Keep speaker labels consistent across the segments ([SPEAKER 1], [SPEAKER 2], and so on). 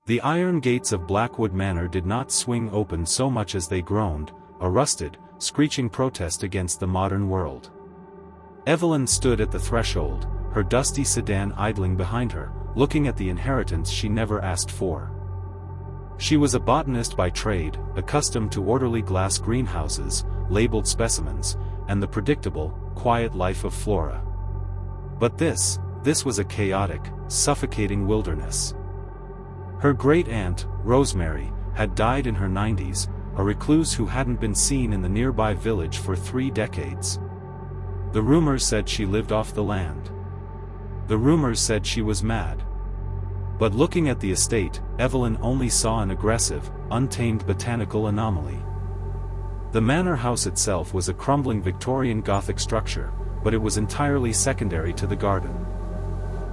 [SPEAKER 1] The iron gates of Blackwood Manor did not swing open so much as they groaned, a rusted, screeching protest against the modern world. Evelyn stood at the threshold, her dusty sedan idling behind her, looking at the inheritance she never asked for. She was a botanist by trade, accustomed to orderly glass greenhouses, labeled specimens, and the predictable, quiet life of flora. But this was a chaotic, suffocating wilderness. Her great-aunt, Rosemary, had died in her 90s, a recluse who hadn't been seen in the nearby village for 3 decades. The rumors said she lived off the land. The rumors said she was mad. But looking at the estate, Evelyn only saw an aggressive, untamed botanical anomaly. The manor house itself was a crumbling Victorian Gothic structure, but it was entirely secondary to the garden.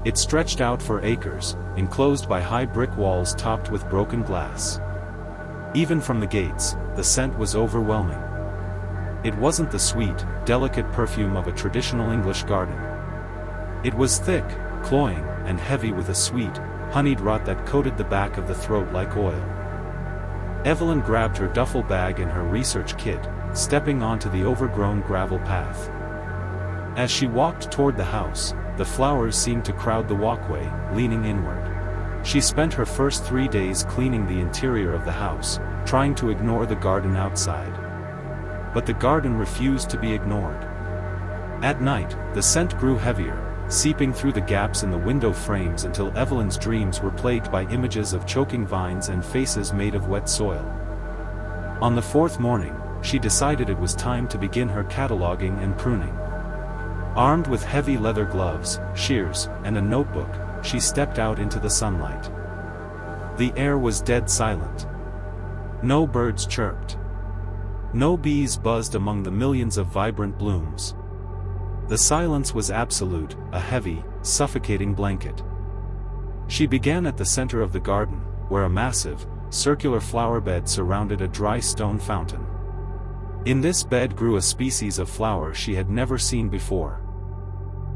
[SPEAKER 1] It stretched out for acres, enclosed by high brick walls topped with broken glass. Even from the gates, the scent was overwhelming. It wasn't the sweet, delicate perfume of a traditional English garden. It was thick, cloying, and heavy with a sweet, honeyed rot that coated the back of the throat like oil. Evelyn grabbed her duffel bag and her research kit, stepping onto the overgrown gravel path. As she walked toward the house, the flowers seemed to crowd the walkway, leaning inward. She spent her first 3 days cleaning the interior of the house, trying to ignore the garden outside. But the garden refused to be ignored. At night, the scent grew heavier, seeping through the gaps in the window frames until Evelyn's dreams were plagued by images of choking vines and faces made of wet soil. On the 4th morning, she decided it was time to begin her cataloging and pruning. Armed with heavy leather gloves, shears, and a notebook, she stepped out into the sunlight. The air was dead silent. No birds chirped. No bees buzzed among the millions of vibrant blooms. The silence was absolute, a heavy, suffocating blanket. She began at the center of the garden, where a massive, circular flower bed surrounded a dry stone fountain. In this bed grew a species of flower she had never seen before.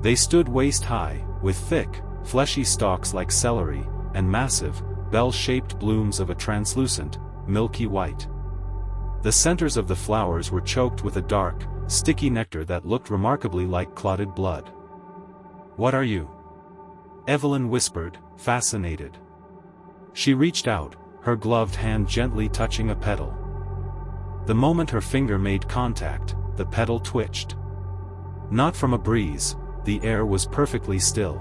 [SPEAKER 1] They stood waist-high, with thick, fleshy stalks like celery, and massive, bell-shaped blooms of a translucent, milky white. The centers of the flowers were choked with a dark, sticky nectar that looked remarkably like clotted blood. "What are you?" Evelyn whispered, fascinated. She reached out, her gloved hand gently touching a petal. The moment her finger made contact, the petal twitched. Not from a breeze, the air was perfectly still.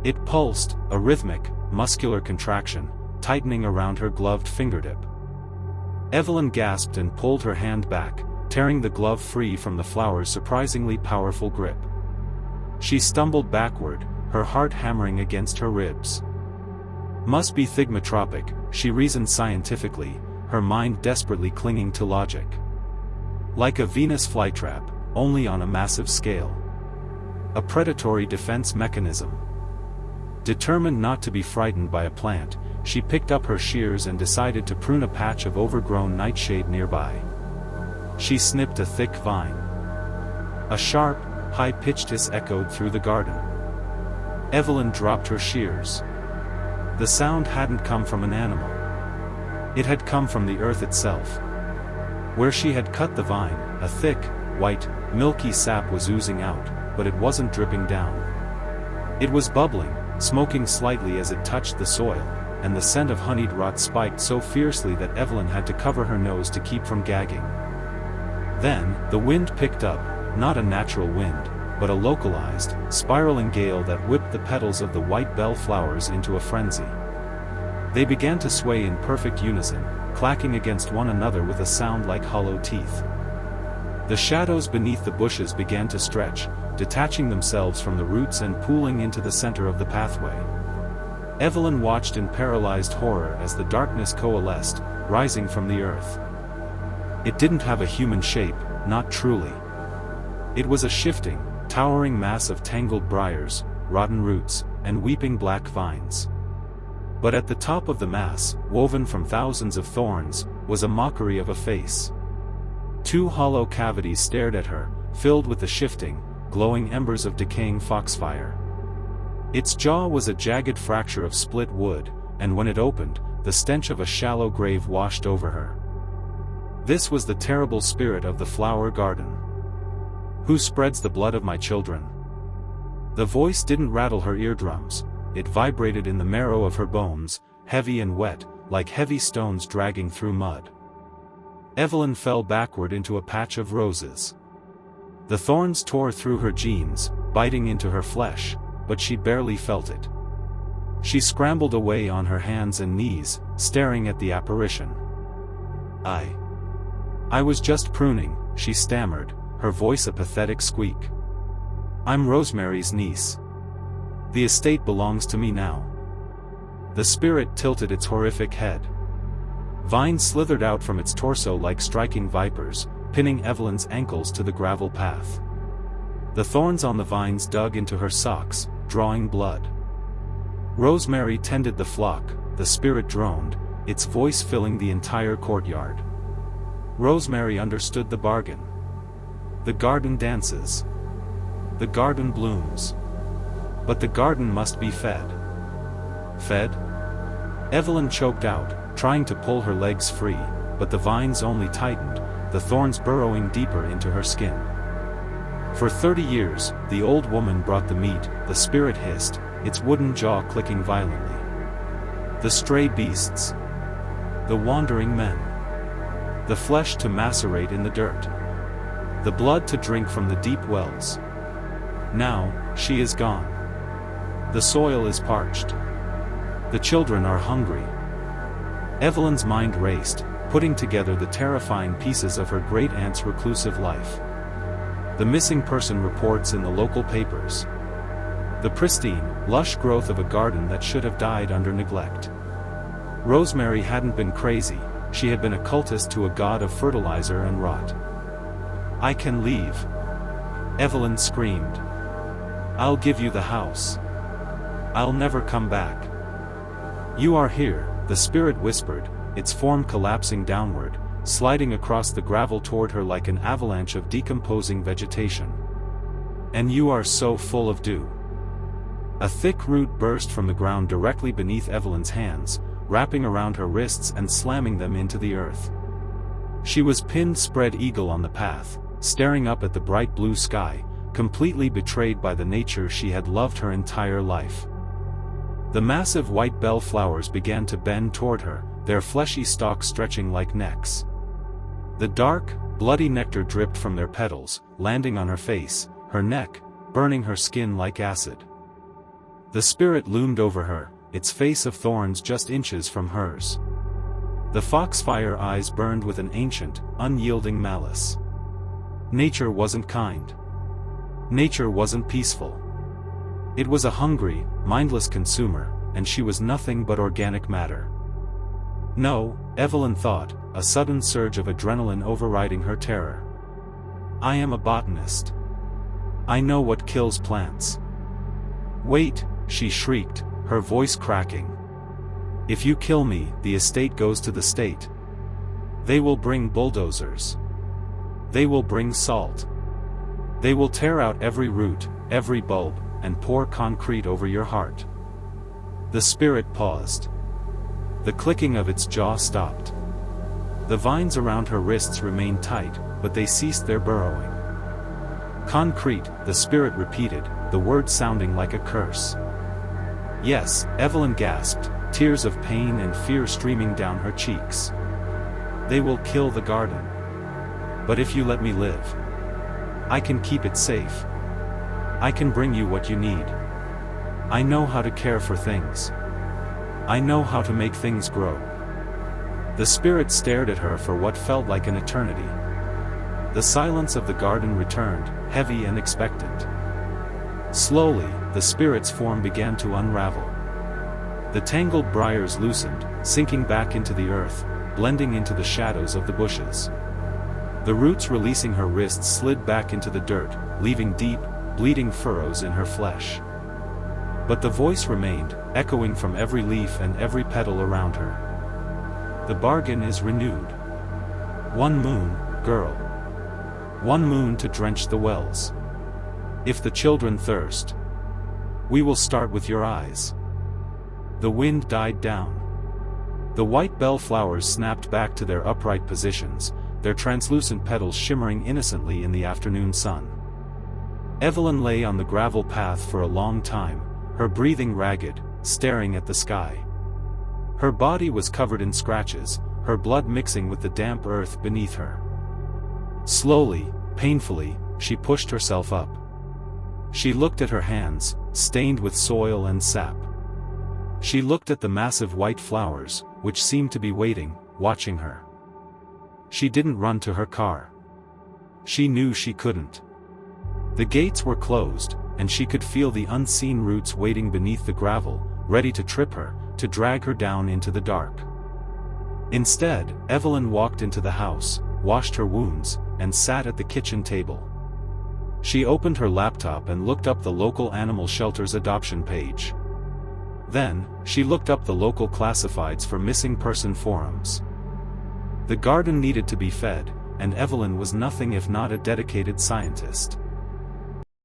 [SPEAKER 1] It pulsed, a rhythmic, muscular contraction, tightening around her gloved fingertip. Evelyn gasped and pulled her hand back, tearing the glove free from the flower's surprisingly powerful grip. She stumbled backward, her heart hammering against her ribs. Must be thigmotropic, she reasoned scientifically, her mind desperately clinging to logic. Like a Venus flytrap, only on a massive scale. A predatory defense mechanism. Determined not to be frightened by a plant, she picked up her shears and decided to prune a patch of overgrown nightshade nearby. She snipped a thick vine. A sharp, high-pitched hiss echoed through the garden. Evelyn dropped her shears. The sound hadn't come from an animal. It had come from the earth itself. Where she had cut the vine, a thick, white, milky sap was oozing out, but it wasn't dripping down. It was bubbling, smoking slightly as it touched the soil, and the scent of honeyed rot spiked so fiercely that Evelyn had to cover her nose to keep from gagging. Then, the wind picked up, not a natural wind, but a localized, spiraling gale that whipped the petals of the white bell flowers into a frenzy. They began to sway in perfect unison, clacking against one another with a sound like hollow teeth. The shadows beneath the bushes began to stretch, detaching themselves from the roots and pooling into the center of the pathway. Evelyn watched in paralyzed horror as the darkness coalesced, rising from the earth. It didn't have a human shape, not truly. It was a shifting, towering mass of tangled briars, rotten roots, and weeping black vines. But at the top of the mass, woven from thousands of thorns, was a mockery of a face. 2 hollow cavities stared at her, filled with the shifting, glowing embers of decaying foxfire. Its jaw was a jagged fracture of split wood, and when it opened, the stench of a shallow grave washed over her. This was the terrible spirit of the flower garden. Who spreads the blood of my children? The voice didn't rattle her eardrums, it vibrated in the marrow of her bones, heavy and wet, like heavy stones dragging through mud. Evelyn fell backward into a patch of roses. The thorns tore through her jeans, biting into her flesh, but she barely felt it. She scrambled away on her hands and knees, staring at the apparition. I was just pruning, she stammered, her voice a pathetic squeak. I'm Rosemary's niece. The estate belongs to me now. The spirit tilted its horrific head. Vines slithered out from its torso like striking vipers, pinning Evelyn's ankles to the gravel path. The thorns on the vines dug into her socks, drawing blood. Rosemary tended the flock, the spirit droned, its voice filling the entire courtyard. Rosemary understood the bargain. The garden dances. The garden blooms. But the garden must be fed. Fed? Evelyn choked out, trying to pull her legs free, but the vines only tightened, the thorns burrowing deeper into her skin. For 30 years, the old woman brought the meat, the spirit hissed, its wooden jaw clicking violently. The stray beasts. The wandering men. The flesh to macerate in the dirt. The blood to drink from the deep wells. Now, she is gone. The soil is parched. The children are hungry. Evelyn's mind raced, putting together the terrifying pieces of her great-aunt's reclusive life. The missing person reports in the local papers. The pristine, lush growth of a garden that should have died under neglect. Rosemary hadn't been crazy, she had been a cultist to a god of fertilizer and rot. I can leave. Evelyn screamed. I'll give you the house. I'll never come back. You are here, the spirit whispered, its form collapsing downward, sliding across the gravel toward her like an avalanche of decomposing vegetation. And you are so full of dew. A thick root burst from the ground directly beneath Evelyn's hands, wrapping around her wrists and slamming them into the earth. She was pinned spread eagle on the path, staring up at the bright blue sky, completely betrayed by the nature she had loved her entire life. The massive white bell flowers began to bend toward her, their fleshy stalks stretching like necks. The dark, bloody nectar dripped from their petals, landing on her face, her neck, burning her skin like acid. The spirit loomed over her, its face of thorns just inches from hers. The foxfire eyes burned with an ancient, unyielding malice. Nature wasn't kind. Nature wasn't peaceful. It was a hungry, mindless consumer, and she was nothing but organic matter. No, Evelyn thought, a sudden surge of adrenaline overriding her terror. I am a botanist. I know what kills plants. Wait, she shrieked, her voice cracking. If you kill me, the estate goes to the state. They will bring bulldozers. They will bring salt. They will tear out every root, every bulb, and pour concrete over your heart. The spirit paused. The clicking of its jaw stopped. The vines around her wrists remained tight, but they ceased their burrowing. Concrete, the spirit repeated, the word sounding like a curse. Yes, Evelyn gasped, tears of pain and fear streaming down her cheeks. They will kill the garden. But if you let me live, I can keep it safe. I can bring you what you need. I know how to care for things. I know how to make things grow. The spirit stared at her for what felt like an eternity. The silence of the garden returned, heavy and expectant. Slowly, the spirit's form began to unravel. The tangled briars loosened, sinking back into the earth, blending into the shadows of the bushes. The roots releasing her wrists slid back into the dirt, leaving deep, bleeding furrows in her flesh. But the voice remained, echoing from every leaf and every petal around her. The bargain is renewed. 1 moon, girl. 1 moon to drench the wells. If the children thirst, we will start with your eyes. The wind died down. The white bellflowers snapped back to their upright positions, their translucent petals shimmering innocently in the afternoon sun. Evelyn lay on the gravel path for a long time, her breathing ragged, staring at the sky. Her body was covered in scratches, her blood mixing with the damp earth beneath her. Slowly, painfully, she pushed herself up. She looked at her hands, stained with soil and sap. She looked at the massive white flowers, which seemed to be waiting, watching her. She didn't run to her car. She knew she couldn't. The gates were closed, and she could feel the unseen roots waiting beneath the gravel, ready to trip her, to drag her down into the dark. Instead, Evelyn walked into the house, washed her wounds, and sat at the kitchen table. She opened her laptop and looked up the local animal shelter's adoption page. Then, she looked up the local classifieds for missing person forums. The garden needed to be fed, and Evelyn was nothing if not a dedicated scientist.